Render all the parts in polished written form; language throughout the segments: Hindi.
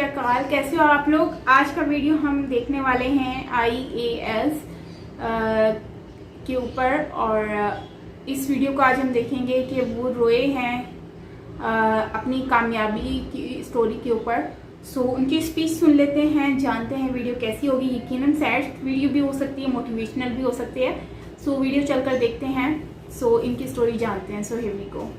अकाल। कैसे हो आप लोग। आज का वीडियो हम देखने वाले हैं IAS के ऊपर, और इस वीडियो को आज हम देखेंगे कि वो रोए हैं अपनी कामयाबी की स्टोरी के ऊपर। सो उनकी स्पीच सुन लेते हैं, जानते हैं वीडियो कैसी होगी। यकीनन सैड वीडियो भी हो सकती है, मोटिवेशनल भी हो सकती है। सो वीडियो चलकर देखते हैं। सो इनकी स्टोरी जानते हैं। So here we go.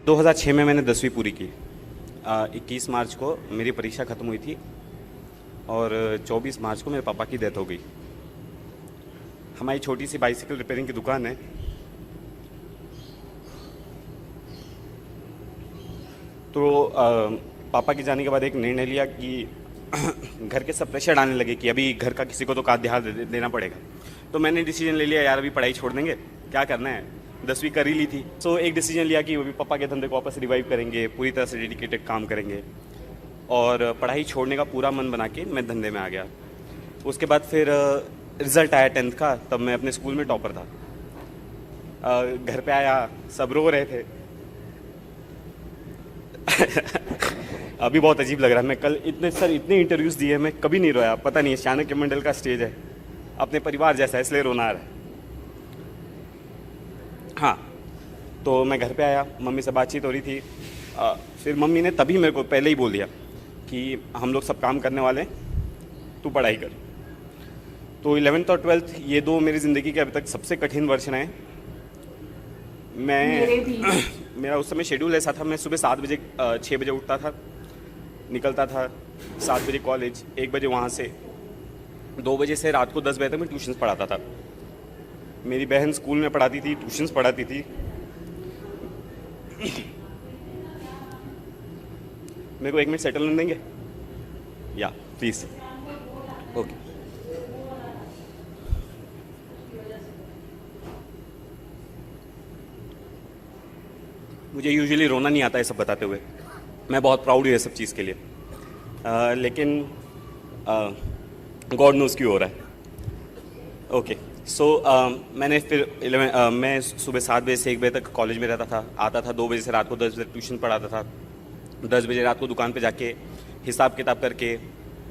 2006 में मैंने 10वीं पूरी की। 21 मार्च को मेरी परीक्षा ख़त्म हुई थी और 24 मार्च को मेरे पापा की डेथ हो गई। हमारी छोटी सी बाइसिकल रिपेयरिंग की दुकान है। तो पापा के जाने के बाद एक निर्णय लिया कि घर के सब प्रेशर डालने लगे कि अभी घर का किसी को तो का ध्यान देना पड़ेगा। तो मैंने डिसीजन ले लिया, यार अभी पढ़ाई छोड़ देंगे, क्या करना है, 10वीं कर ही ली थी। सो एक डिसीजन लिया कि अभी पापा के धंधे को वापस रिवाइव करेंगे, पूरी तरह से डेडिकेटेड काम करेंगे, और पढ़ाई छोड़ने का पूरा मन बना के मैं धंधे में आ गया। उसके बाद फिर रिज़ल्ट आया 10th का, तब मैं अपने स्कूल में टॉपर था। घर पे आया, सब रो रहे थे। अभी बहुत अजीब लग रहा है। मैं कल इतने इंटरव्यूज़ दिए, मैं कभी नहीं रोया। पता नहीं, चाणक्य मंडल का स्टेज है, अपने परिवार जैसा है, इसलिए रोना आ रहा है। हाँ, तो मैं घर पे आया, मम्मी से बातचीत हो रही थी। फिर मम्मी ने तभी मेरे को पहले ही बोल दिया कि हम लोग सब काम करने वाले हैं, तू पढ़ाई कर। तो 11th और 12th ये दो मेरी ज़िंदगी के अभी तक सबसे कठिन वर्ष रहे। मेरा उस समय शेड्यूल ऐसा था, मैं सुबह 7 बजे 6 बजे उठता था, निकलता था 7 बजे कॉलेज, 1 बजे वहाँ से, 2 बजे से रात को 10 बजे तक मैं ट्यूशन्स पढ़ाता था। मेरी बहन स्कूल में पढ़ाती थी, ट्यूशन्स पढ़ाती थी। मेरे को 1 मिनट सेटल होने देंगे? या प्लीज़। ओके। मुझे यूजुअली रोना नहीं आता है सब बताते हुए। मैं बहुत प्राउड हूँ ये सब चीज़ के लिए, लेकिन गॉड नोज़ क्यों हो रहा है। ओके। सो मैंने फिर मैं सुबह 7 बजे से 1 बजे तक कॉलेज में रहता था, आता था 2 बजे से रात को 10 बजे ट्यूशन पढ़ाता था। 10 बजे रात को दुकान पे जाके हिसाब किताब करके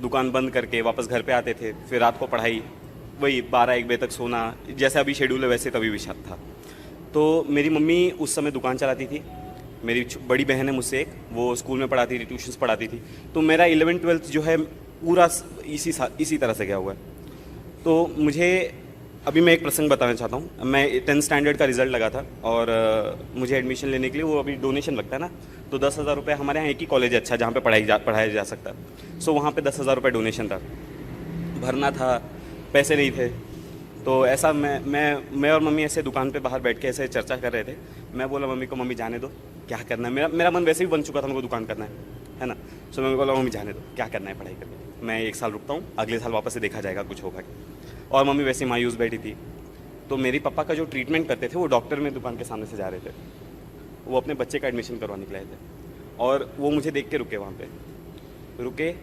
दुकान बंद करके वापस घर पे आते थे। फिर रात को पढ़ाई, वही 12-1 बजे तक सोना, जैसे अभी शेड्यूल है वैसे तभी भी शायद था। तो मेरी मम्मी उस समय दुकान चलाती थी। मेरी बड़ी बहन है मुझसे एक, वो स्कूल में पढ़ाती थी, ट्यूशन्स पढ़ाती थी। तो मेरा 11th-12th जो है पूरा इसी तरह से गया हुआ है। तो मुझे अभी मैं एक प्रसंग बताना चाहता हूँ। मैं 10th स्टैंडर्ड का रिज़ल्ट लगा था और मुझे एडमिशन लेने के लिए वो अभी डोनेशन लगता है ना, तो 10,000 रुपये, हमारे यहाँ एक ही कॉलेज है अच्छा जहाँ पे पढ़ाया जा सकता है। सो वहाँ पे 10,000 रुपये डोनेशन था, भरना था, पैसे नहीं थे। तो ऐसा मैं और मम्मी ऐसे दुकान पे बाहर बैठ के ऐसे चर्चा कर रहे थे। मैं बोला मम्मी को, मम्मी जाने दो, क्या करना है, मेरा मन वैसे भी बन चुका था, मेरे को दुकान करना है ना। सो मैं बोला मम्मी जाने दो, क्या करना है पढ़ाई करके, मैं 1 साल रुकता हूँ, अगले साल वापस से देखा जाएगा, कुछ होगा। और मम्मी वैसे मायूस बैठी थी। तो मेरे पापा का जो ट्रीटमेंट करते थे वो डॉक्टर में दुकान के सामने से जा रहे थे, वो अपने बच्चे का एडमिशन करवाने के लिए थे, और वो मुझे देख के रुके। वहाँ पे रुके,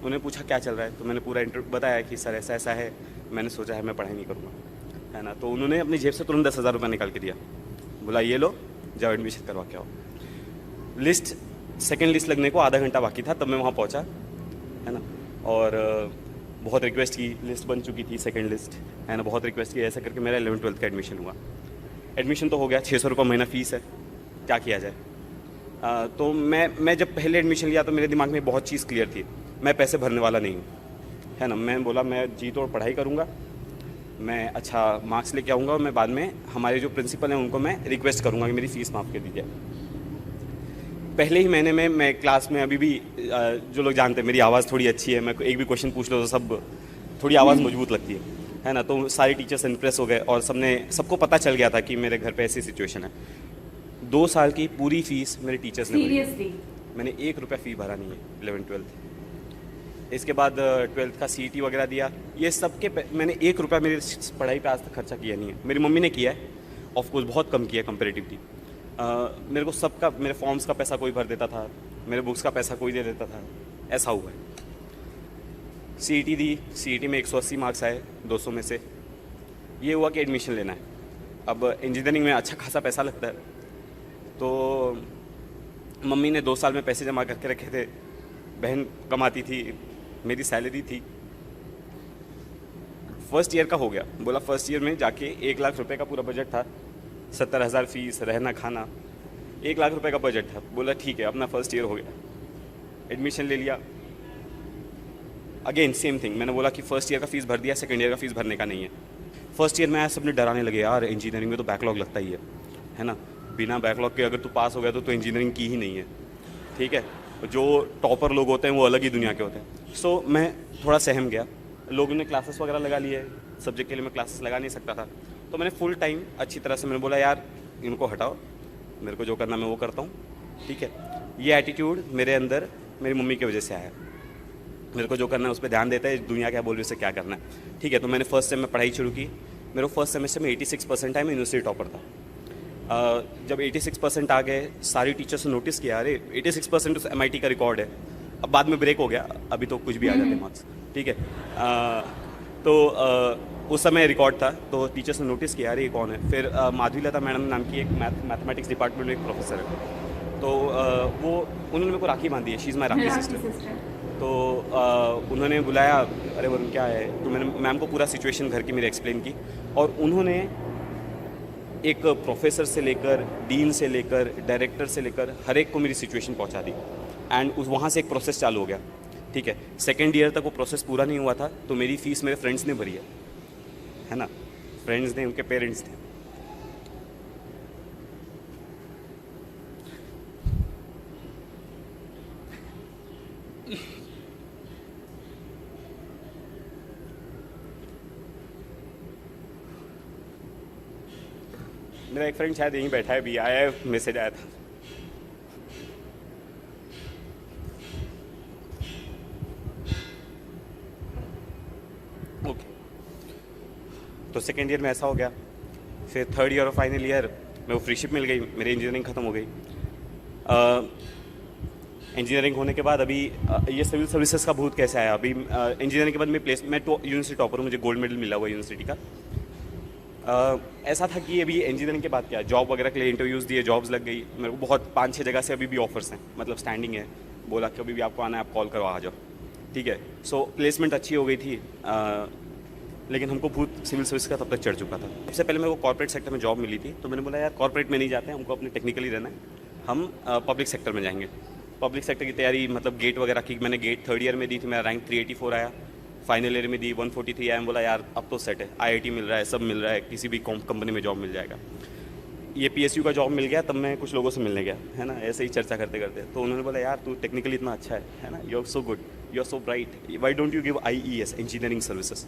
उन्हें पूछा क्या चल रहा है, तो मैंने पूरा बताया कि सर ऐसा ऐसा है, मैंने सोचा है मैं पढ़ाई नहीं करूँगा, है ना। तो उन्होंने अपनी जेब से तुरंत 10,000 रुपये निकाल के दिया, बोला ये लो, जाओ एडमिशन करवा के आओ। सेकेंड लिस्ट लगने को आधा घंटा बाकी था, तब मैं वहाँ पहुँचा, है ना। और बहुत रिक्वेस्ट की, लिस्ट बन चुकी थी सेकंड लिस्ट, है ना। बहुत रिक्वेस्ट की, ऐसा करके मेरा 11th-12th का एडमिशन हुआ। एडमिशन तो हो गया, 600 रुपये महीना फ़ीस है, क्या किया जाए। तो मैं जब पहले एडमिशन लिया तो मेरे दिमाग में बहुत चीज़ क्लियर थी, मैं पैसे भरने वाला नहीं हूँ, है ना। मैं बोला मैं जी तोड़ पढ़ाई करूँगा, मैं अच्छा मार्क्स लेके आऊँगा, और मैं बाद में हमारे जो प्रिंसिपल हैं उनको मैं रिक्वेस्ट करूँगा कि मेरी फ़ीस माफ़ कर दीजिए। पहले ही महीने में मैं क्लास में, अभी भी जो लोग जानते हैं मेरी आवाज़ थोड़ी अच्छी है, मैं एक भी क्वेश्चन पूछ लो तो सब थोड़ी आवाज़ मजबूत लगती है ना। तो सारे टीचर्स इम्प्रेस हो गए और सबको पता चल गया था कि मेरे घर पे ऐसी सिचुएशन है। 2 साल की पूरी फीस मेरे टीचर्स ने भरी, मैंने 1 रुपया फ़ी भरा नहीं है 11th-12th। इसके बाद 12th का CET वगैरह दिया, ये सब के मैंने 1 रुपया मेरी पढ़ाई पे आज तक खर्चा किया नहीं है। मेरी मम्मी ने किया है, ऑफकोर्स बहुत कम किया कंपेरेटिवली। मेरे को सबका, मेरे फॉर्म्स का पैसा कोई भर देता था, मेरे बुक्स का पैसा कोई दे देता था, ऐसा हुआ है। CET दी, CET में 180 मार्क्स आए 200 में से। ये हुआ कि एडमिशन लेना है। अब इंजीनियरिंग में अच्छा खासा पैसा लगता है, तो मम्मी ने 2 साल में पैसे जमा करके रखे थे, बहन कमाती थी, मेरी सैलरी थी। फर्स्ट ईयर का हो गया, बोला फर्स्ट ईयर में जाके 1 लाख रुपए का पूरा बजट था, 70,000 फीस, रहना खाना, 1 लाख रुपए का बजट था। बोला ठीक है, अपना फर्स्ट ईयर हो गया, एडमिशन ले लिया। अगेन सेम थिंग, मैंने बोला कि फर्स्ट ईयर का फीस भर दिया, सेकंड ईयर का फीस भरने का नहीं है। फर्स्ट ईयर में आया, सबने डराने लगे, यार इंजीनियरिंग में तो बैकलॉग लगता ही है ना, बिना बैकलॉग के अगर तू पास हो गया तो इंजीनियरिंग की ही नहीं है, ठीक है। जो टॉपर लोग होते हैं वो अलग ही दुनिया के होते हैं। सो मैं थोड़ा सहम गया, लोगों ने क्लासेस वगैरह लगा लिए, सब्जेक्ट के लिए मैं क्लासेस लगा नहीं सकता था। तो मैंने फुल टाइम अच्छी तरह से मैंने बोला यार इनको हटाओ, मेरे को जो करना मैं वो करता हूँ, ठीक है। ये एटीट्यूड मेरे अंदर मेरी मम्मी की वजह से आया, मेरे को जो करना है उस पर ध्यान देता है, दुनिया क्या बोल रही है उससे क्या करना है, ठीक है। तो मैंने फर्स्ट सेम में पढ़ाई शुरू की, मेरे फर्स्ट सेमेस्टर में 86% आए, मैं यूनिवर्सिटी टॉपर था। जब 86% आ गए, सारी टीचर्स ने नोटिस किया, अरे 86% तो MIT का रिकॉर्ड है। अब बाद में ब्रेक हो गया, अभी तो कुछ भी आ जाते मार्क्स, ठीक है। तो उस समय रिकॉर्ड था, तो टीचर्स ने नोटिस किया, अरे ये कौन है। फिर माधवी लता मैडम नाम की एक मैथमेटिक्स डिपार्टमेंट में एक प्रोफेसर है, तो वो उन्होंने मेरे को राखी बांधी है, she is my rakhi sister. तो उन्होंने बुलाया, अरे वरुण क्या है, तो मैंने मैम को पूरा सिचुएशन घर की मेरी एक्सप्लेन की, और उन्होंने एक प्रोफेसर से लेकर, डीन से लेकर, डायरेक्टर से लेकर हर एक को मेरी सिचुएशन पहुंचा दी। एंड उस वहाँ से एक प्रोसेस चालू हो गया, ठीक है। सेकेंड ईयर तक वो प्रोसेस पूरा नहीं हुआ था, तो मेरी फ़ीस मेरे फ्रेंड्स ने भरी है ना, फ्रेंड्स ने, उनके पेरेंट्स थे। मेरा एक फ्रेंड शायद यहीं बैठा है, अभी आया है, मैसेज आया था। ओके, तो सेकेंड ईयर में ऐसा हो गया। फिर थर्ड ईयर और फाइनल ईयर में वो फ्रीशिप मिल गई, मेरी इंजीनियरिंग ख़त्म हो गई। इंजीनियरिंग होने के बाद अभी ये सिविल सर्विसेज का भूत कैसे आया। अभी इंजीनियरिंग के बाद मैं यूनिवर्सिटी टॉपर हूँ, मुझे गोल्ड मेडल मिला हुआ यूनिवर्सिटी का। ऐसा था कि अभी इंजीनियरिंग के बाद क्या, जॉब वगैरह के लिए इंटरव्यूज़ दिए, जॉब्स लग गई मेरे को, बहुत 5-6 जगह से अभी भी ऑफर्स हैं, मतलब स्टैंडिंग है। बोला कि अभी भी आपको आना है, आप कॉल करो, आ जाओ, ठीक है। सो प्लेसमेंट अच्छी हो गई थी, लेकिन हमको भूत सिविल सर्विस का तब तक चढ़ चुका था। सबसे पहले मेरे को कॉर्पोरेट सेक्टर में जॉब मिली थी, तो मैंने बोला यार कॉर्पोरेट में नहीं जाते हैं, हमको अपने टेक्निकली रहना है, हम पब्लिक सेक्टर में जाएंगे। पब्लिक सेक्टर की तैयारी, मतलब गेट वगैरह की मैंने गेट थर्ड ईयर में दी थी, मेरा रैंक 384 आया। फाइनल ईयर में दी 143 आया। बोला यार अब तो सेट है, IIT मिल रहा है, सब मिल रहा है, किसी भी कंपनी में जॉब मिल जाएगा। ये PSU का जॉब मिल गया, तब मैं कुछ लोगों से मिलने गया, है ना, ऐसे ही चर्चा करते करते। तो उन्होंने बोला यार तू टेक्निकली इतना अच्छा है ना, you are so good, you are so bright, why don't you give IES, engineering services.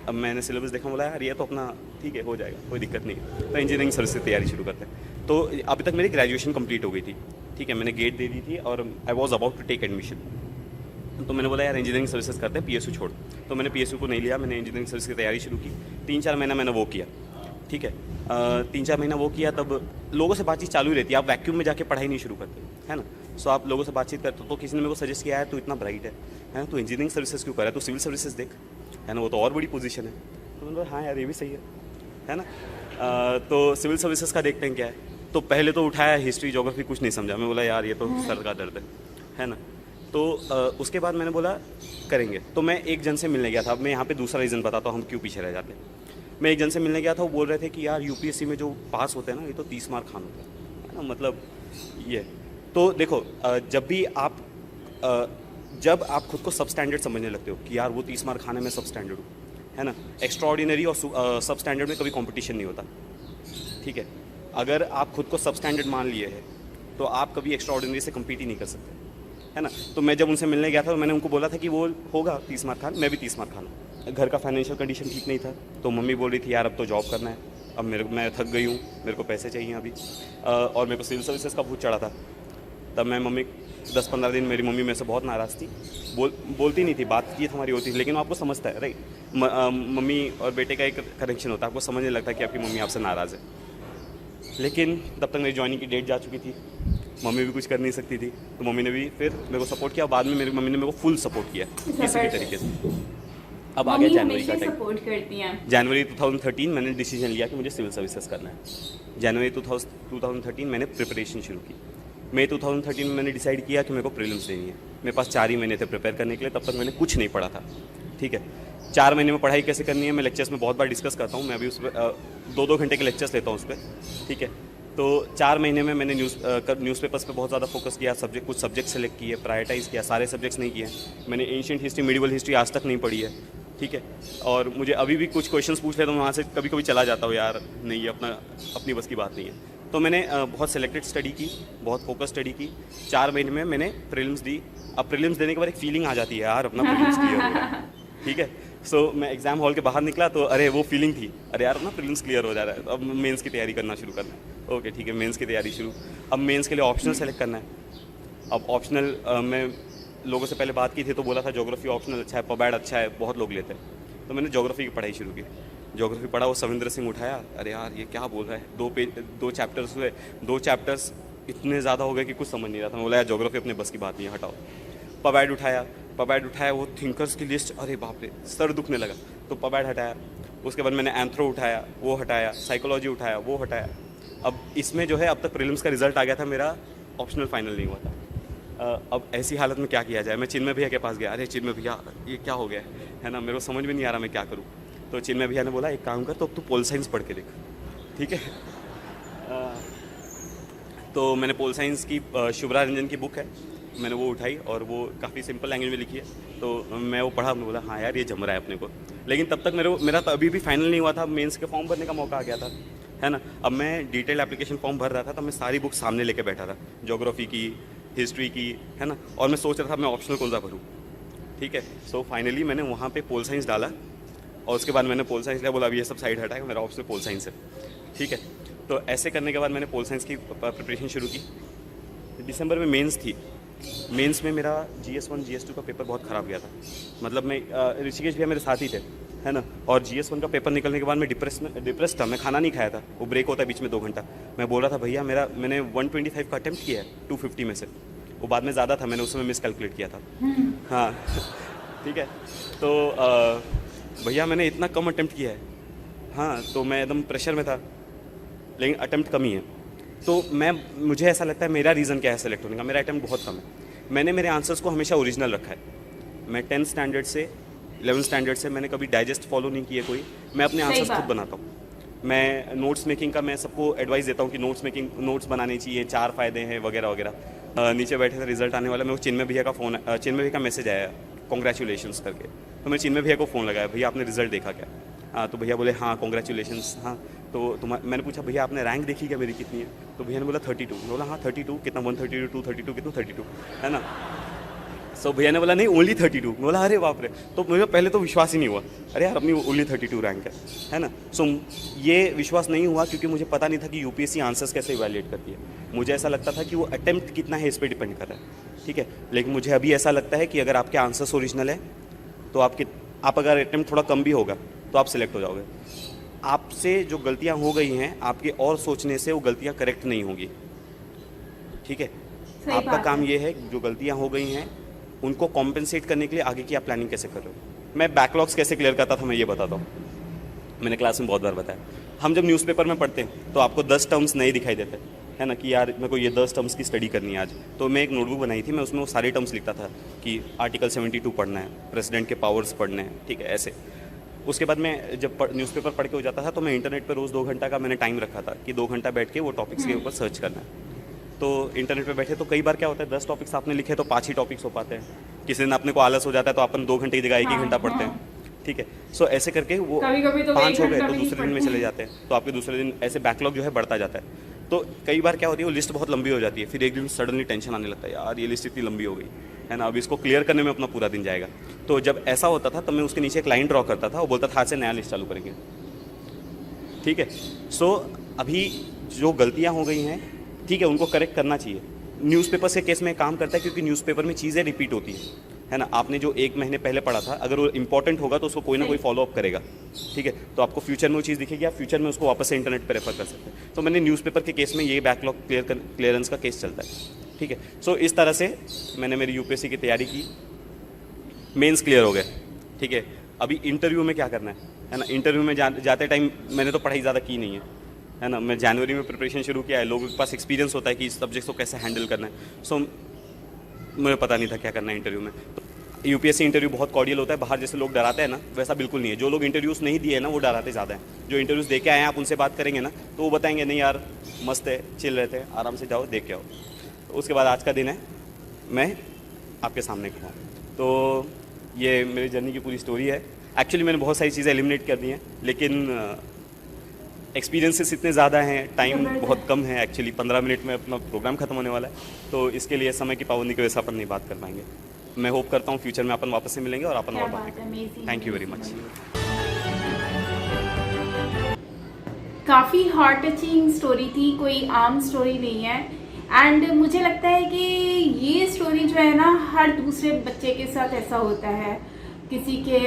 अब मैंने सिलेबस देखा, बोला यार ये तो अपना ठीक है, हो जाएगा, कोई दिक्कत नहीं है, तो इंजीनियरिंग सर्विस की तैयारी शुरू करते हैं। तो अभी तक मेरी ग्रेजुएशन कंप्लीट हो गई थी, ठीक है, मैंने गेट दे दी थी और I was about to take admission. तो मैंने बोला यार इंजीनियरिंग सर्विसेज करते हैं, PSU छोड़। तो मैंने PSU को नहीं लिया, मैंने इंजीनियरिंग सर्विस की तैयारी शुरू की। 3-4 महीना मैंने वो किया, ठीक है। 3-4 महीना वो किया, तब लोगों से बातचीत चालू ही रहती है, आप वैक्यूम में जाके पढ़ाई नहीं शुरू करते, है ना। सो आप लोगों से बातचीत करते हो, तो किसी ने मेरे को सजेस्ट किया है तू इतना ब्राइट है ना, तू इंजीनियरिंग सर्विसेज क्यों कर रहा है, तू सिविल सर्विसेज देख, है ना, वो तो और बड़ी पोजीशन है। तो मैंने बोला हाँ यार ये भी सही है ना। तो सिविल सर्विसेज का देखते हैं क्या है। तो पहले तो उठाया हिस्ट्री ज्योग्राफी, कुछ नहीं समझा, मैं बोला यार ये तो सर का दर्द है ना। तो उसके बाद मैंने बोला करेंगे। तो मैं एक जन से मिलने गया था। अब मैं यहाँ पे दूसरा रीज़न बताता हूँ हम क्यों पीछे रह जाते हैं। मैं एक जन से मिलने गया था, वो बोल रहे थे कि यार UPSC में जो पास होते हैं ना, ये तो 30 मार्क खान होता है ना, मतलब ये। तो देखो जब आप खुद को सब स्टैंडर्ड समझने लगते हो कि यार वो 30 मार्क खाने में सब स्टैंडर्ड हो, है ना, एक्स्ट्रा ऑर्डिनरी और सब स्टैंडर्ड में कभी कॉम्पिटिशन नहीं होता, ठीक है। अगर आप खुद को सब स्टैंडर्ड मान लिए हैं तो आप कभी एक्स्ट्रा ऑर्डिनरी से कम्पीट ही नहीं कर सकते, है ना। तो मैं जब उनसे मिलने गया था तो मैंने उनको बोला था कि वो होगा 30 मार्क खान, मैं भी 30 मार्क खाना। घर का फाइनेंशियल कंडीशन ठीक नहीं था, तो मम्मी बोल रही थी यार अब तो जॉब करना है, अब मैं थक गई हूँ, मेरे को पैसे चाहिए अभी, और मेरे को सिविल सर्विसेज का भूत चढ़ा था। तब मैं मम्मी 10-15 दिन मेरी मम्मी मेरे से बहुत नाराज़ थी, बोलती नहीं थी, बातचीत हमारी होती थी, लेकिन आपको समझता है राइट, मम्मी और बेटे का एक कनेक्शन होता है, आपको समझने लगता है कि आपकी मम्मी आपसे नाराज़ है। लेकिन तब तक मेरी ज्वाइनिंग की डेट जा चुकी थी, मम्मी भी कुछ कर नहीं सकती थी, तो मम्मी ने भी फिर मेरे को सपोर्ट किया। बाद में मेरी मम्मी ने मेरे को फुल सपोर्ट किया किसी भी तरीके से। अब आ गया जनवरी का टाइम। जनवरी 2013 मैंने डिसीजन लिया कि मुझे सिविल सर्विसेज करना है। जनवरी 2013 मैंने प्रिपरेशन शुरू की, मई 2013 में मैंने डिसाइड किया कि मेरे को प्रीलिम्स देनी है। मेरे पास 4 ही महीने थे प्रिपेयर करने के लिए, तब तक मैंने कुछ नहीं पढ़ा था। ठीक है, 4 महीने में पढ़ाई कैसे करनी है मैं लेक्चर्स में बहुत बार डिस्कस करता हूँ। मैं अभी उस पर 2-2 घंटे के लेक्चर्स लेता हूँ उस पर। ठीक है, तो 4 महीने में मैंने न्यूज़पेपर्स पे बहुत ज़्यादा फोकस किया, कुछ सब्जेक्ट सेलेक्ट किए, प्रायोरिटाइज़ किया, सारे सब्जेक्ट्स नहीं किए। मैंने एंशिएंट हिस्ट्री, मिडिवल हिस्ट्री आज तक नहीं पढ़ी है। ठीक है, और मुझे अभी भी कुछ क्वेश्चंस पूछ लेता हूँ, वहाँ से कभी कभी चला जाता हूँ, यार नहीं ये अपनी बस की बात नहीं है। तो मैंने बहुत सेलेक्टेड स्टडी की, बहुत फोकस स्टडी की। 4 महीने में मैंने प्रीलिम्स दी। अब प्रीलिम्स देने के बाद एक फीलिंग आ जाती है, यार अपना प्रीलिम्स क्लियर हो गया। ठीक है, सो मैं एग्जाम हॉल के बाहर निकला तो अरे वो फीलिंग थी, अरे यार अपना प्रीलिम्स क्लियर हो जा रहा है, अब मेंस की तैयारी करना शुरू करना है। ओके ठीक है, मेंस की तैयारी शुरू। अब मेंस के लिए ऑप्शनल सेलेक्ट करना है। अब ऑप्शनल मैं लोगों से पहले बात की थी तो बोला था ज्योग्राफी ऑप्शनल अच्छा है, पबैड अच्छा है, बहुत लोग लेते हैं। तो मैंने ज्योग्राफी की पढ़ाई शुरू की। ज्योग्राफी पढ़ा, वो सविंद्र सिंह उठाया, अरे यार ये क्या बोल रहा है, 2 चैप्टर्स हुए, 2 चैप्टर्स इतने ज़्यादा हो गए कि कुछ समझ नहीं रहा था। मैं बोला यार ज्योग्राफी अपने बस की बात नहीं है, हटाओ। पबैड उठाया, वो थिंकर्स की लिस्ट, अरे बाप रे सर दुखने लगा, तो पबैड हटाया। उसके बाद मैंने एंथ्रो उठाया, वो हटाया, साइकोलॉजी उठाया, वो हटाया। अब इसमें जो है अब तक प्रीलिम्स का रिजल्ट आ गया था मेरा, ऑप्शनल फाइनल नहीं हुआ था। अब ऐसी हालत में क्या किया जाए, मैं चिन्मय भैया के पास गया, अरे चिन्मय भैया ये क्या हो गया है ना, मेरे को समझ में नहीं आ रहा मैं क्या करूँ। तो चिन्मय भैया ने बोला एक काम कर, तो अब तू पोल साइंस पढ़ के देख। ठीक है, तो मैंने पोल साइंस की शुभ्रा रंजन की बुक है, मैंने वो उठाई और वो काफ़ी सिंपल लैंग्वेज में लिखी है, तो मैं वो पढ़ा। मैं बोला हाँ यार ये जम रहा है अपने को। लेकिन तब तक मेरा तो अभी भी फाइनल नहीं हुआ था, मेंस के फॉर्म भरने का मौका आ गया था, है ना। अब मैं डिटेल एप्लीकेशन फॉर्म भर रहा था, तब मैं सारी बुक सामने लेके बैठा था, ज्योग्राफी की, हिस्ट्री की, है ना, और मैं सोच रहा था मैं ऑप्शनल कौन सा भरूँ। ठीक है, सो फाइनली मैंने वहाँ पे पोल साइंस डाला और उसके बाद मैंने पोल साइंस लिया, बोला अभी ये सब साइड हटाएगा, मेरा ऑप्शनल पोल साइंस है। ठीक है, तो ऐसे करने के बाद मैंने पोल साइंस की प्रिपरेशन शुरू की। दिसंबर में मेंस थी। मेंस में मेरा GS1 GS2 का पेपर बहुत ख़राब गया था। मतलब मैं ऋषिकेश भैया मेरे साथ ही थे, है ना, और GS1 का पेपर निकलने के बाद मैं डिप्रेस था। मैं खाना नहीं खाया था, वो ब्रेक होता है बीच में 2 घंटा। मैं बोल रहा था भैया मैंने 125 का अटैम्प्ट किया है 250 में से, वो बाद में ज़्यादा था, मैंने उस समय मिस कैलकुलेट किया था। हाँ ठीक है, तो भैया मैंने इतना कम अटैम्प्ट किया है। हाँ, तो मैं एकदम प्रेशर में था, लेकिन अटैम्प्ट कम ही है। तो मुझे ऐसा लगता है मेरा रीज़न क्या है सेलेक्ट होने का, मेरा अटैम्प्ट बहुत कम है। मैंने मेरे आंसर्स को हमेशा ओरिजिनल रखा है। मैं 10th स्टैंडर्ड से 11th स्टैंडर्ड से मैंने कभी डाइजेस्ट फॉलो नहीं किए कोई, मैं अपने आंसर्स खुद बनाता हूँ। मैं नोट्स मेकिंग का मैं सबको एडवाइस देता हूँ कि नोट्स बनाने चाहिए, 4 फ़ायदे हैं वगैरह वगैरह। नीचे बैठे थे, रिजल्ट आने वाला, मेरे को चिन्मय भैया का मैसेज आया कॉन्ग्रेचुलेशंस करके। तो मैं चिन्मय भैया को फ़ोन लगाया, भैया आपने रिजल्ट देखा क्या? हाँ, तो भैया बोले हाँ कॉन्ग्रेचुलेशंस। हाँ, तो मैंने पूछा भैया आपने रैंक देखी क्या मेरी कितनी है? तो भैया ने बोला 32। मैं बोला हाँ 32 कितना, 132 232 कितना 32, है ना। सो भैया ने बोला नहीं ओनली 32। मैं बोला अरे बाप रे, तो मुझे पहले तो विश्वास ही नहीं हुआ, अरे यार अपनी ओनली 32 रैंक है ना। सो ये विश्वास नहीं हुआ क्योंकि मुझे पता नहीं था कि UPSC आंसर्स कैसे इवैल्यूएट करती है। मुझे ऐसा लगता था कि वो अटेम्प्ट कितना है इस पर डिपेंड कर रहा है। ठीक है, लेकिन मुझे अभी ऐसा लगता है कि अगर आपके आंसर्स ओरिजिनल है तो आप अगर अटेम्प्ट थोड़ा कम भी होगा तो आप सिलेक्ट हो जाओगे। आपसे जो गलतियां हो गई हैं आपके और सोचने से वो गलतियां करेक्ट नहीं होंगी। ठीक है, आपका काम ये है जो गलतियां हो गई हैं उनको कॉम्पेंसेट करने के लिए आगे की आप प्लानिंग कैसे कर रहे हो। मैं बैकलॉग्स कैसे क्लियर करता था मैं ये बताता हूँ, मैंने क्लास में बहुत बार बताया। हम जब न्यूज़पेपर में पढ़ते हैं तो आपको 10 टर्म्स नए दिखाई देते हैं, है ना, कि यार मेरे को ये 10 टर्म्स की स्टडी करनी है आज। तो मैं एक नोटबुक बनाई थी, मैं उसमें वो सारे टर्म्स लिखता था कि आर्टिकल 72 पढ़ना है, प्रेसिडेंट के पावर्स पढ़ने हैं, ठीक है ऐसे। उसके बाद मैं जब न्यूज़पेपर पढ़ के हो जाता था तो मैं इंटरनेट पर रोज़ 2 घंटा का मैंने टाइम रखा था कि 2 घंटा बैठ के वो टॉपिक्स के ऊपर सर्च करना है। तो इंटरनेट पे बैठे तो कई बार क्या होता है 10 टॉपिक्स आपने लिखे तो 5 ही टॉपिक्स हो पाते हैं। किसी दिन अपने को आलस हो जाता है तो अपन 2 घंटे की जगह 1 ही घंटा पढ़ते हैं। ठीक है, सो ऐसे करके वो कभी-कभी तो 5 हो गए तो दूसरे दिन में चले जाते हैं, तो आपके दूसरे दिन ऐसे बैकलॉग जो है बढ़ता जाता है। तो कई बार क्या होती है वो लिस्ट बहुत लंबी हो जाती है, फिर एक दिन सडनली टेंशन आने लगता है, यार ये लिस्ट इतनी लंबी हो गई है ना, अब इसको क्लियर करने में अपना पूरा दिन जाएगा। तो जब ऐसा होता था तब मैं उसके नीचे एक लाइन ड्रॉ करता था, वो बोलता था आज से नया लिस्ट चालू करेंगे। ठीक है, सो अभी जो गलतियाँ हो गई हैं ठीक है उनको करेक्ट करना चाहिए। न्यूज़पेपर के केस में काम करता है क्योंकि न्यूज़पेपर में चीज़ें रिपीट होती है ना। आपने जो 1 महीने पहले पढ़ा था अगर वो इंपॉर्टेंट होगा तो उसको कोई ना कोई फॉलो अप करेगा। ठीक है, तो आपको फ्यूचर में वो चीज़ दिखेगी, आप फ्यूचर में उसको वापस से इंटरनेट पर रेफर कर सकते हैं। तो मैंने न्यूज़पेपर के केस में ये बैकलॉग क्लियरेंस का केस चलता है। ठीक है, सो इस तरह से मैंने मेरी UPSC की तैयारी की, मेंस क्लियर हो गए। ठीक है, अभी इंटरव्यू में क्या करना है ना। इंटरव्यू में जाते टाइम मैंने तो पढ़ाई ज़्यादा की नहीं है है ना। मैं जनवरी में प्रिपरेशन शुरू किया है, लोगों के पास एक्सपीरियंस होता है कि इस सब्जेक्ट को कैसे हैंडल करना है। सो मुझे पता नहीं था क्या करना है इंटरव्यू में। तो यूपीएससी इंटरव्यू बहुत कॉर्डियल होता है, बाहर जैसे लोग डराते हैं ना, वैसा बिल्कुल नहीं है। जो लोग इंटरव्यूज़ नहीं दिए हैं ना, वो डराते ज़्यादा हैं। जो इंटरव्यूज़ दे के आए हैं, आप उनसे बात करेंगे ना, तो वो बताएंगे नहीं यार मस्त है, चिल रहते हैं, आराम से जाओ देख के आओ। तो उसके बाद आज का दिन है, मैं आपके सामने खड़ा हूँ। तो ये मेरी जर्नी की पूरी स्टोरी है। एक्चुअली मैंने बहुत सारी चीज़ें एलिमिनेट कर दी हैं, लेकिन एक्सपीरियंसेस इतने ज़्यादा हैं, टाइम बहुत कम है। एक्चुअली 15 मिनट में अपना प्रोग्राम खत्म होने वाला है, तो इसके लिए समय की पाबंदी की वजह से अपन नहीं बात कर पाएंगे। मैं होप करता हूँ फ्यूचर में अपन वापस से मिलेंगे और अपन और बात करेंगे। Thank you very much. काफ़ी हार्ट टचिंग स्टोरी थी, कोई आम स्टोरी नहीं है। एंड मुझे लगता है कि ये स्टोरी जो है ना, हर दूसरे बच्चे के साथ ऐसा होता है। किसी के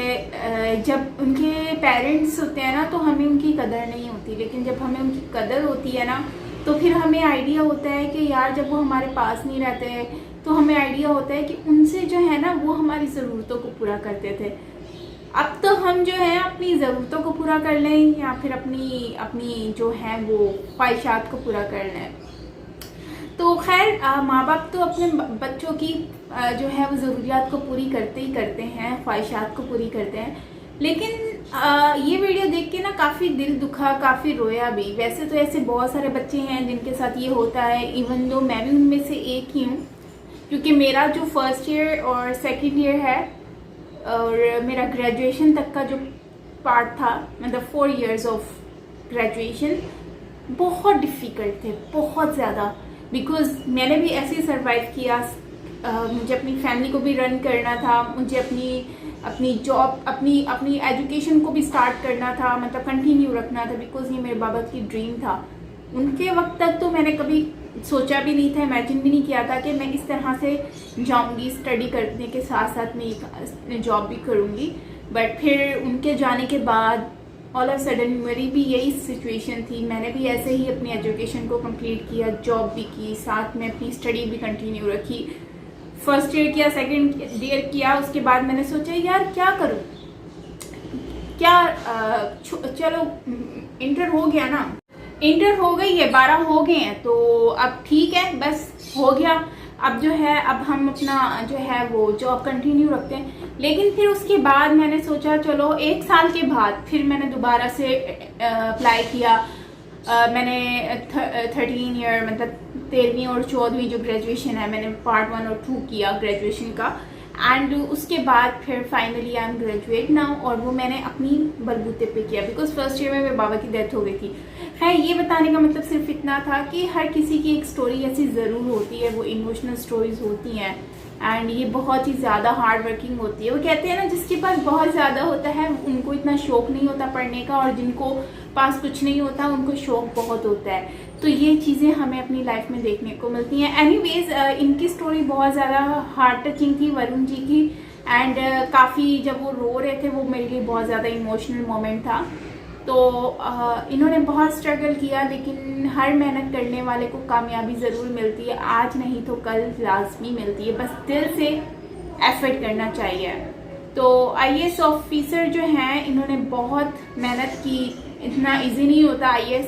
जब उनके पेरेंट्स होते हैं ना, तो हमें उनकी कदर नहीं होती, लेकिन जब हमें उनकी कदर होती है ना, तो फिर हमें आइडिया होता है कि यार जब वो हमारे पास नहीं रहते, तो हमें आइडिया होता है कि उनसे जो है ना, वो हमारी ज़रूरतों को पूरा करते थे। अब तो हम जो है अपनी ज़रूरतों को पूरा कर लें या फिर अपनी जो है वो ख्वाहिशात को पूरा कर लें। तो खैर माँ बाप तो अपने बच्चों की जो है वो ज़रूरियात को पूरी करते ही करते हैं, ख्वाहिशात को पूरी करते हैं। लेकिन ये वीडियो देख के ना काफ़ी दिल दुखा, काफ़ी रोया भी। वैसे तो ऐसे बहुत सारे बच्चे हैं जिनके साथ ये होता है, इवन दो मैं भी उनमें से एक ही हूँ, क्योंकि मेरा जो फर्स्ट ईयर और सेकेंड ईयर है और मेरा ग्रेजुएशन तक का जो पार्ट था, मतलब 4 years ऑफ ग्रेजुएशन बहुत डिफ़िकल्ट थे, बहुत ज़्यादा। बिकॉज मैंने भी ऐसे ही सर्वाइव किया। मुझे अपनी फैमिली को भी रन करना था, मुझे अपनी जॉब, अपनी एजुकेशन को भी स्टार्ट करना था, मतलब कंटिन्यू रखना था, बिकॉज ये मेरे बाबा की ड्रीम था। उनके वक्त तक तो मैंने कभी सोचा भी नहीं था, इमेजिन भी नहीं किया था कि मैं इस तरह से जाऊंगी, स्टडी करने के साथ साथ मैं जॉब भी करूंगी। बट फिर उनके जाने के बाद ऑल ऑफ सडन मेरी भी यही सिचुएशन थी। मैंने भी ऐसे ही अपनी एजुकेशन को कंप्लीट किया, जॉब भी की, साथ में अपनी स्टडी भी कंटिन्यू रखी। फर्स्ट ईयर किया, सेकेंड ईयर किया, उसके बाद मैंने सोचा यार क्या करूँ, चलो इंटर हो गया ना, इंटर हो गई है, 12 हो गए हैं, तो अब ठीक है, बस हो गया। अब जो है, अब हम अपना जो है वो जॉब कंटिन्यू रखते हैं। लेकिन फिर उसके बाद मैंने सोचा चलो 1 साल के बाद फिर मैंने दोबारा से अप्लाई किया। मैंने 13 ईयर मतलब 13वीं और 14वीं जो ग्रेजुएशन है, मैंने पार्ट 1 और 2 किया ग्रेजुएशन का। एंड उसके बाद फिर finally I am graduate now, और वो मैंने अपनी बलबूते पे किया, बिकॉज फर्स्ट ईयर में मेरे बाबा की डेथ हो गई थी। खैर ये बताने का मतलब सिर्फ इतना था कि हर किसी की एक स्टोरी ऐसी ज़रूर होती है, वो इमोशनल स्टोरीज होती हैं एंड ये बहुत ही ज़्यादा हार्ड वर्किंग होती है। वो कहते हैं ना, जिसके पास बहुत ज़्यादा होता है उनको इतना शौक नहीं होता पढ़ने का, और जिनको पास कुछ नहीं होता उनको शौक बहुत होता है। तो ये चीज़ें हमें अपनी लाइफ में देखने को मिलती हैं। एनीवेज इनकी स्टोरी बहुत ज़्यादा हार्ट टचिंग थी, वरुण जी की। एंड काफ़ी जब वो रो रहे थे, वो मेरे लिए बहुत ज़्यादा इमोशनल मोमेंट था। तो इन्होंने बहुत स्ट्रगल किया, लेकिन हर मेहनत करने वाले को कामयाबी ज़रूर मिलती है, आज नहीं तो कल लाजमी मिलती है, बस दिल से एफर्ट करना चाहिए। तो IAS ऑफिसर जो हैं, इन्होंने बहुत मेहनत की। इतना इजी नहीं होता IAS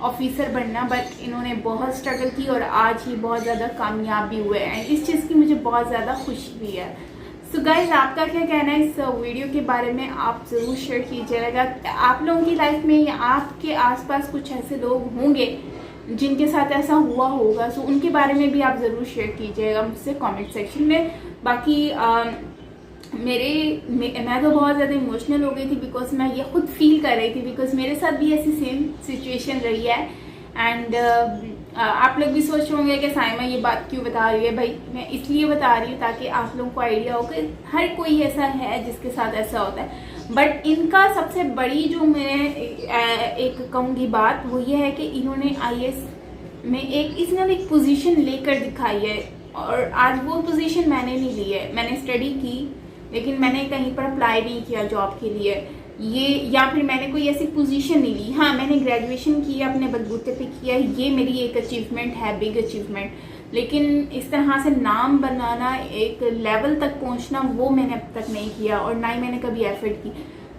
ऑफिसर बनना, बट इन्होंने बहुत स्ट्रगल की और आज ही बहुत ज़्यादा कामयाब भी हुए हैं। इस चीज़ की मुझे बहुत ज़्यादा खुशी भी है। सो गाइज, आपका क्या कहना है इस वीडियो के बारे में, आप ज़रूर शेयर कीजिएगा। आप लोगों की लाइफ में या आपके आसपास कुछ ऐसे लोग होंगे जिनके साथ ऐसा हुआ होगा, सो उनके बारे में भी आप ज़रूर शेयर कीजिएगा मुझसे कमेंट सेक्शन में। बाकी मैं तो बहुत ज़्यादा इमोशनल हो गई थी, बिकॉज मैं ये खुद फील कर रही थी, बिकॉज मेरे साथ भी ऐसी सेम सिचुएशन रही है। एंड आप लोग भी सोच रहे होंगे कि साइमा ये बात क्यों बता रही है। भाई मैं इसलिए बता रही हूँ ताकि आप लोगों को आइडिया हो कि हर कोई ऐसा है जिसके साथ ऐसा होता है। बट इनका सबसे बड़ी जो मैं एक कहूँगी बात, वो ये है कि इन्होंने IAS में इन्होंने एक पोजीशन लेकर दिखाई है, और आज वो पोजीशन मैंने नहीं ली है। मैंने स्टडी की, लेकिन मैंने कहीं पर अप्लाई नहीं किया जॉब के लिए, या फिर मैंने कोई ऐसी पोजीशन नहीं ली। हाँ, मैंने ग्रेजुएशन किया, अपने बलबूते पे किया, ये मेरी एक अचीवमेंट है, बिग अचीवमेंट। लेकिन इस तरह से नाम बनाना, एक लेवल तक पहुंचना, वो मैंने अब तक नहीं किया, और ना ही मैंने कभी एफर्ट की।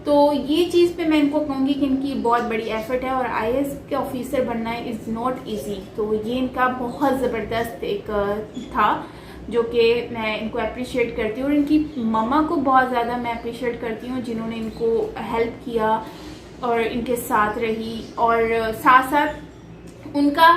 तो ये चीज़ पे मैं इनको कहूँगी कि इनकी बहुत बड़ी एफर्ट है और आईएएस के ऑफिसर बनना इज़ नॉट इजी। तो ये इनका बहुत ज़बरदस्त एक था जो कि मैं इनको अप्रिशिएट करती हूँ, और इनकी मम्मा को बहुत ज़्यादा मैं अप्रिशिएट करती हूँ जिन्होंने इनको हेल्प किया और इनके साथ रही, और साथ साथ उनका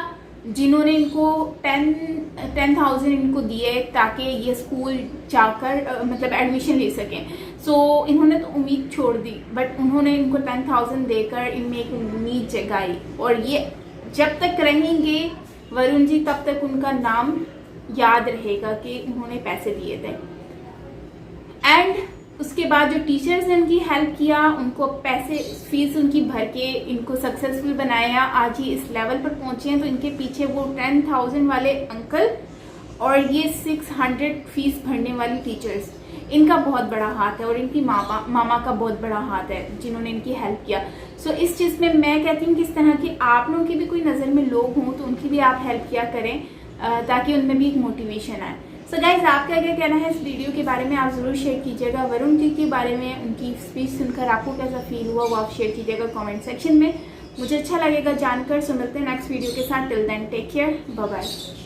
जिन्होंने इनको 10,000 इनको दिए ताकि ये स्कूल जाकर मतलब एडमिशन ले सकें। सो इन्होंने तो उम्मीद छोड़ दी, बट उन्होंने इनको 10,000 देकर इनमें एक उम्मीद जगाई, और ये जब तक रहेंगे वरुण जी तब तक उनका नाम याद रहेगा कि उन्होंने पैसे दिए थे। एंड उसके बाद जो टीचर्स ने उनकी हेल्प किया, उनको पैसे फीस उनकी भर के इनको सक्सेसफुल बनाया, आज ही इस लेवल पर पहुंचे हैं। तो इनके पीछे वो 10,000 वाले अंकल और ये 600 फीस भरने वाली टीचर्स, इनका बहुत बड़ा हाथ है, और इनकी मामा का बहुत बड़ा हाथ है जिन्होंने इनकी हेल्प किया। सो इस चीज़ में मैं कहती हूँ कि इस तरह की आप लोगों की भी कोई नज़र में लोग हों तो उनकी भी आप हेल्प किया करें ताकि उनमें भी एक मोटिवेशन आए। सो गाइज, आपका क्या कहना है इस वीडियो के बारे में, आप ज़रूर शेयर कीजिएगा। वरुण जी के बारे में उनकी स्पीच सुनकर आपको कैसा फील हुआ वो आप शेयर कीजिएगा कमेंट सेक्शन में, मुझे अच्छा लगेगा जानकर। सो मिलते हैं नेक्स्ट वीडियो के साथ। Till then take care, bye bye.